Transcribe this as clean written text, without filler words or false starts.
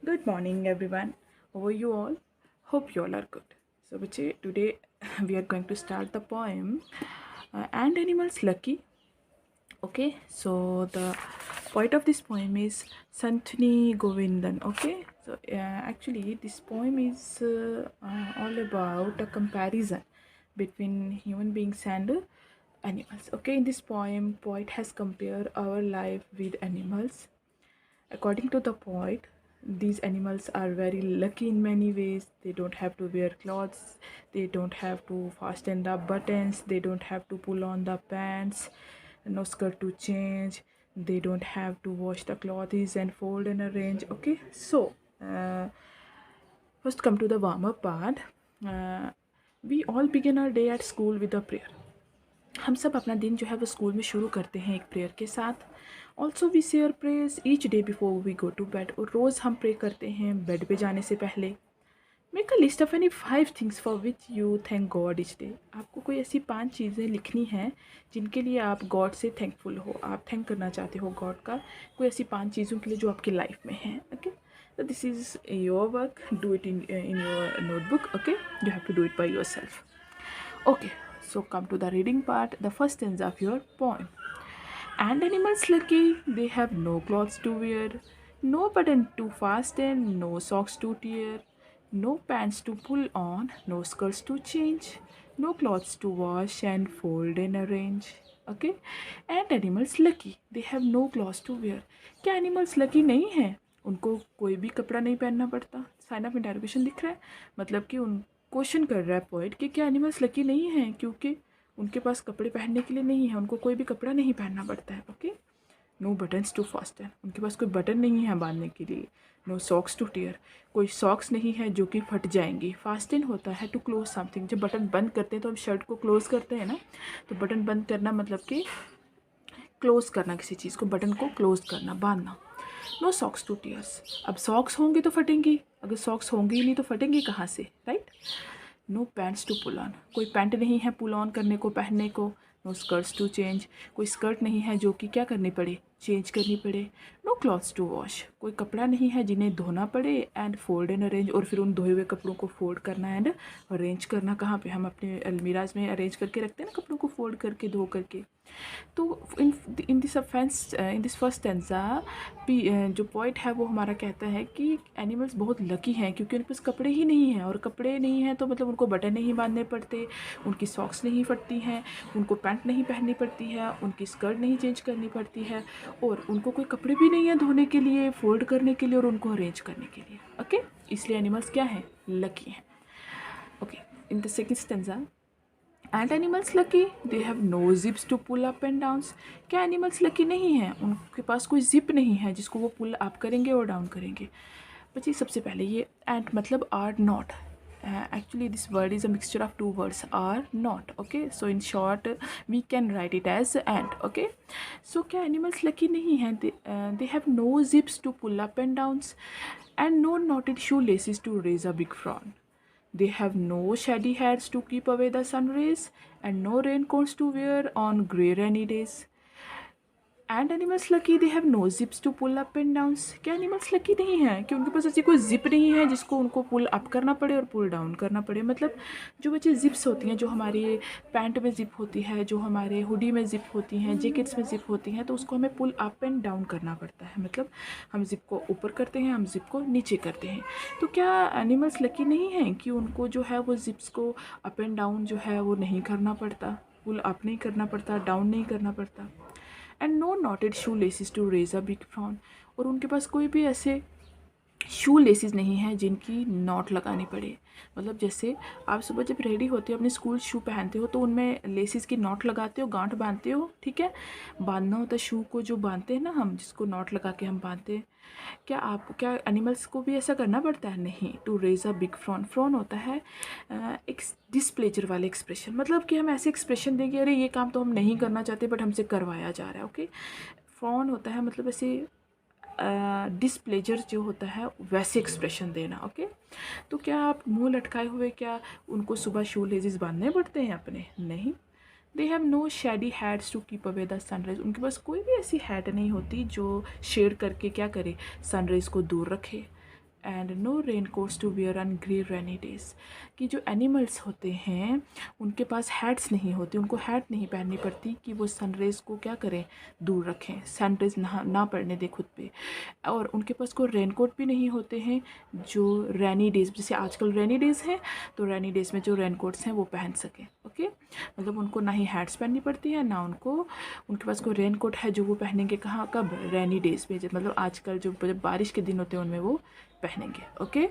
Good morning, everyone. How are you all? Hope you all are good. So, bache, today we are going to start the poem And Animals Lucky. Okay, so the poet of this poem is Santuni Govindan. Okay, so actually, this poem is all about a comparison between human beings and animals. Okay, in this poem, poet has compared our life with animals. According to the poet, these animals are very lucky in many ways. They don't have to wear clothes, they don't have to fasten the buttons, they don't have to pull on the pants, no skirt to change, they don't have to wash the clothes and fold and arrange. Okay, so first come to the warm up part. We all begin our day at school with a prayer. हम सब अपना दिन जो है वो school में शुरू करते हैं एक प्रेयर के साथ. Also we say prayers each day before we go to bed. और रोज़ हम प्रे करते हैं बेड पे जाने से पहले. Make a list of any 5 things for which you thank God etch day. आपको कोई ऐसी 5 चीज़ें लिखनी हैं जिनके लिए आप गॉड से थैंकफुल हो, आप थैंक करना चाहते हो गॉड का, कोई ऐसी 5 चीज़ों के लिए जो आपकी लाइफ में हैं. Okay, so this is your work. Do it in your notebook. Okay, you have to do it by yourself. Okay, so come to the reading part. The first stanza of your poem. And animals lucky, they have no clothes to wear, no button to fasten, no socks to tear, no pants to pull on, no skirts to change, no clothes to wash and fold and arrange. Okay, and animals lucky, they have no clothes to wear. क्या animals lucky नहीं हैं? उनको कोई भी कपड़ा नहीं पहनना पड़ता. साइन ऑफ इंटरोगेशन दिख रहा है, मतलब कि उन क्वेश्चन कर रहा है पोइट कि क्या एनिमल्स लकी नहीं हैं क्योंकि उनके पास कपड़े पहनने के लिए नहीं है, उनको कोई भी कपड़ा नहीं पहनना पड़ता है. Okay, no buttons to fasten, उनके पास कोई बटन नहीं है बांधने के लिए. नो सॉक्स टू टियर, कोई सॉक्स नहीं है जो कि फट जाएंगी. फास्टन होता है टू क्लोज समथिंग. जब बटन बंद करते हैं तो हम शर्ट को क्लोज करते हैं ना, तो बटन बंद करना मतलब कि क्लोज करना, किसी चीज़ को बटन को क्लोज करना, बांधना. नो सॉक्स टू टीयर्स, अब सॉक्स होंगे तो फटेंगी, अगर सॉक्स होंगे ही नहीं तो फटेंगी कहाँ से, right. No pants to pull on, कोई पैंट नहीं है पुल ऑन करने को, पहनने को. नो स्कर्ट्स टू चेंज, कोई स्कर्ट नहीं है जो कि क्या करनी पड़े, चेंज करनी पड़े. नो क्लॉथ्स टू वॉश, कोई कपड़ा नहीं है जिन्हें धोना पड़े. एंड फोल्ड एंड अरेंज, और फिर उन धोए हुए कपड़ों को फोल्ड करना एंड अरेंज करना. कहाँ पे, हम अपने अलमीराज में अरेंज करके रखते हैं ना कपड़ों को, फोल्ड करके धो करके. तो इन दिस फर्स्ट स्टेंजा जो पॉइंट है वो हमारा कहता है कि एनिमल्स बहुत लकी हैं क्योंकि उनके पास कपड़े ही नहीं हैं. और कपड़े नहीं हैं तो मतलब उनको बटन नहीं बांधने पड़ते, उनकी सॉक्स नहीं फटती हैं, उनको पैंट नहीं पहननी पड़ती है, उनकी स्कर्ट नहीं चेंज करनी पड़ती है, और उनको कोई कपड़े भी नहीं है धोने के लिए, फोल्ड करने के लिए और उनको अरेंज करने के लिए. ओके, इसलिए एनिमल्स क्या हैं, लकी हैं. Okay, in the second stanza. And animals lucky, they have no zips to pull up and downs. क्या एनिमल्स लकी नहीं हैं, उनके पास कोई जिप नहीं है जिसको वो पुल अप करेंगे और डाउन करेंगे. बच्चे सबसे पहले ये एंड मतलब are not. Actually this word is a mixture of two words, are not. Okay, so in short we can write it as and. Okay, so क्या animals lucky नहीं हैं, they have no zips to pull up and downs and no knotted shoelaces to raise a big frown. They have no shady hats to keep away the sun rays and no raincoats to wear on grey rainy days. And animals lucky, they have no zips to pull up and downs. क्या animals lucky नहीं है कि उनके पास ऐसी कोई zip नहीं है जिसको उनको पुल अप करना पड़े और पुल डाउन करना पड़े. मतलब जो बच्चे जिप्स होती हैं, जो हमारे पैंट में जिप होती है, जो हमारे हुडी में जिप होती हैं, जैकेट्स में जिप होती हैं, तो उसको हमें पुल अप एंड डाउन करना पड़ता है. मतलब हम जिप को ऊपर करते हैं, हम जिप को नीचे करते हैं. तो क्या एनिमल्स लकी नहीं हैं कि उनको जो है वो जिप्स को अप एंड डाउन जो है वो नहीं करना पड़ता, पुल अप नहीं करना पड़ता, डाउन नहीं करना पड़ता. And no knotted shoe laces to raise a big frown, और उनके पास कोई भी ऐसे शू लेसिस नहीं है जिनकी नॉट लगानी पड़े. मतलब जैसे आप सुबह जब रेडी होते हो, अपने स्कूल शू पहनते हो, तो उनमें लेसिस की नॉट लगाते हो, गांठ बांधते हो. ठीक है, बांधना होता है शू को, जो बांधते हैं ना हम, जिसको नॉट लगा के हम बांधते हैं. क्या एनिमल्स को भी ऐसा करना पड़ता है? नहीं. To raise a big frown, frown होता है एक डिसप्लेजर वाले एक्सप्रेशन. मतलब कि हम ऐसे एक्सप्रेशन देंगे, अरे ये काम तो हम नहीं करना चाहते बट हमसे करवाया जा रहा है. ओके, फ्रॉन होता है मतलब ऐसे डिसप्लेजर जो होता है वैसे एक्सप्रेशन देना. ओके, तो क्या आप मुंह लटकाए हुए, क्या उनको सुबह शू लेसिस बांधने पड़ते हैं अपने? नहीं. They have no shady hats to keep away the sunrise, उनके पास कोई भी ऐसी हैट नहीं होती जो शेड करके क्या करे, सनराइज को दूर रखे. And no rain coats to wear on grey rainy days, कि जो एनिमल्स होते हैं उनके पास हैट्स नहीं होती, उनको हैट नहीं पहननी पड़ती कि वो सनरेज़ को क्या करें, दूर रखें, सनरेज़ ना पड़ने दें खुद पे। और उनके पास कोई रेनकोट भी नहीं होते हैं जो रेनी डेज़, जैसे आजकल रेनी डेज़ हैं तो रेनी डेज़ में जो रेनकोट्स हैं वो पहन सकें। ओके, मतलब उनको ना ही हैट्स पहननी पड़ती है, ना उनके पास कोई रेनकोट है जो वो पहनेंगे कहाँ, कब, रेनी डेज़ में, मतलब आजकल जो बारिश के दिन होते हैं उनमें वो पहनेंगे। ओके।